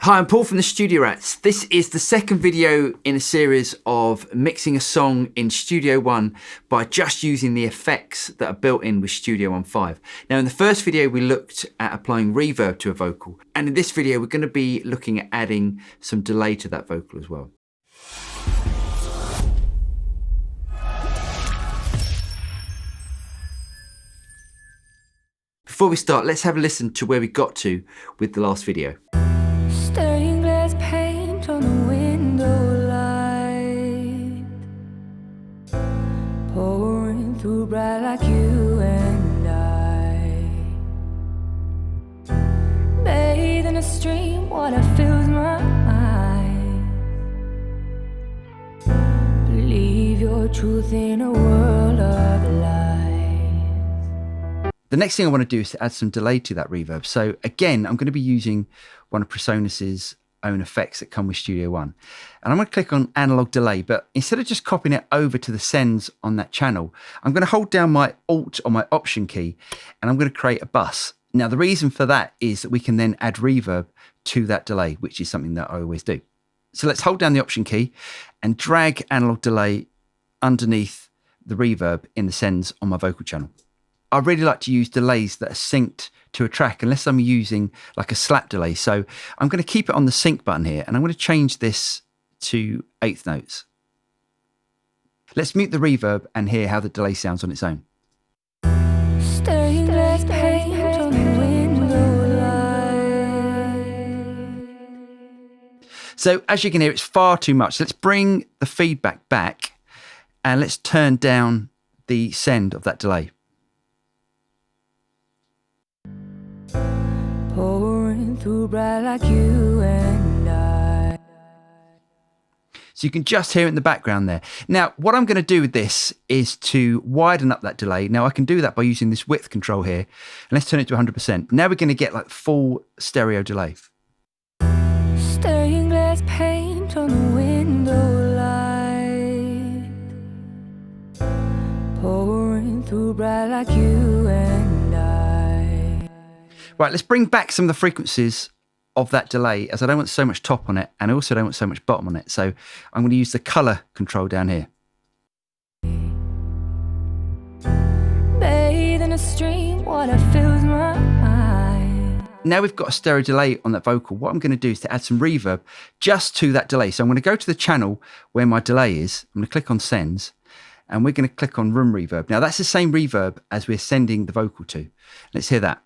Hi, I'm Paul from the Studio Rats. This is the second video in a series of mixing a song in Studio One by just using the effects that are built in with Studio One 5. Now in the first video we looked at applying reverb to a vocal, and in this video we're going to be looking at adding some delay to that vocal as well. Before we start, let's have a listen to where we got to with the last video. Stained glass paint on the window light, pouring through bright like you and I. Bathe in a stream, water fills my eyes. Believe your truth in a world of lies. The next thing I want to do is to add some delay to that reverb. So again, I'm going to be using one of Presonus's own effects that come with Studio One. And I'm going to click on analog delay, but instead of just copying it over to the sends on that channel, I'm going to hold down my Alt or my Option key, and I'm going to create a bus. Now, the reason for that is that we can then add reverb to that delay, which is something that I always do. So let's hold down the Option key and drag analog delay underneath the reverb in the sends on my vocal channel. I really like to use delays that are synced to a track unless I'm using like a slap delay. So I'm going to keep it on the sync button here, and I'm going to change this to 1/8 notes. Let's mute the reverb and hear how the delay sounds on its own. Stained glass paint on the window light. So as you can hear, it's far too much. Let's bring the feedback back and let's turn down the send of that delay. Pouring through bright like you and I. So you can just hear it in the background there. Now, what I'm going to do with this is to widen up that delay. Now, I can do that by using this width control here. And let's turn it to 100%. Now we're going to get like full stereo delay. Stained glass paint on the window light, pouring through bright like you and I. Right, let's bring back some of the frequencies of that delay, as I don't want so much top on it, and I also don't want so much bottom on it. So I'm going to use the color control down here. Bathe in a stream, water fills my eyes. Now we've got a stereo delay on that vocal. What I'm going to do is to add some reverb just to that delay. So I'm going to go to the channel where my delay is. I'm going to click on sends, and we're going to click on room reverb. Now that's the same reverb as we're sending the vocal to. Let's hear that.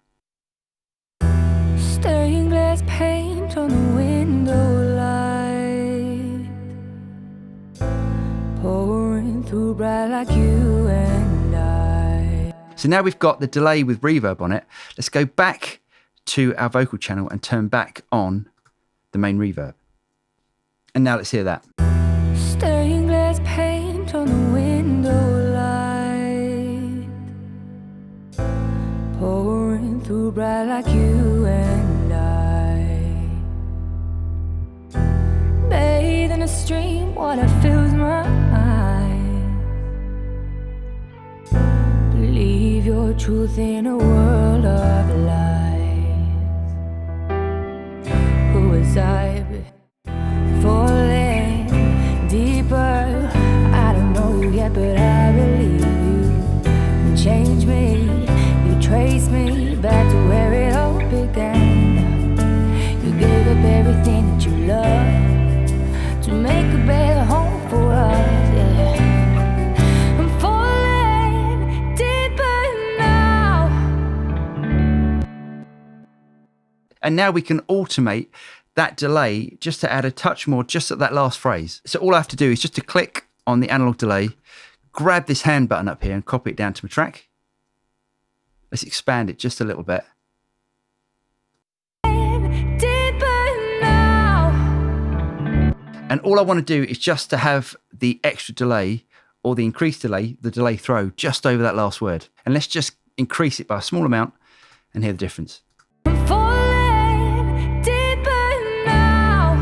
Stained glass paint on the window light, pouring through bright like you and I. So now we've got the delay with reverb on it. Let's go back to our vocal channel and turn back on the main reverb. And now let's hear that. Stained glass paint on the window light, pouring through bright like you and bathe in a stream, water fills my eyes. Believe your truth in a world of lies. Who was I? Falling deeper. I don't know you yet, but I believe you. You change me, you trace me back to where it all began. You gave up everything that you loved to make a better home for us, yeah. I'm falling deeper now. And now we can automate that delay just to add a touch more just at that last phrase. So all I have to do is just to click on the analog delay, grab this hand button up here and copy it down to my track. Let's expand it just a little bit. And all I want to do is just to have the extra delay or the increased delay, the delay throw, just over that last word. And let's just increase it by a small amount and hear the difference. I'm falling deeper now.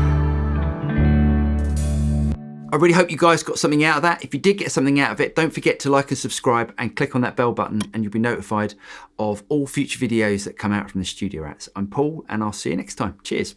I really hope you guys got something out of that. If you did get something out of it, don't forget to like and subscribe and click on that bell button and you'll be notified of all future videos that come out from the Studio Rats. I'm Paul and I'll see you next time. Cheers.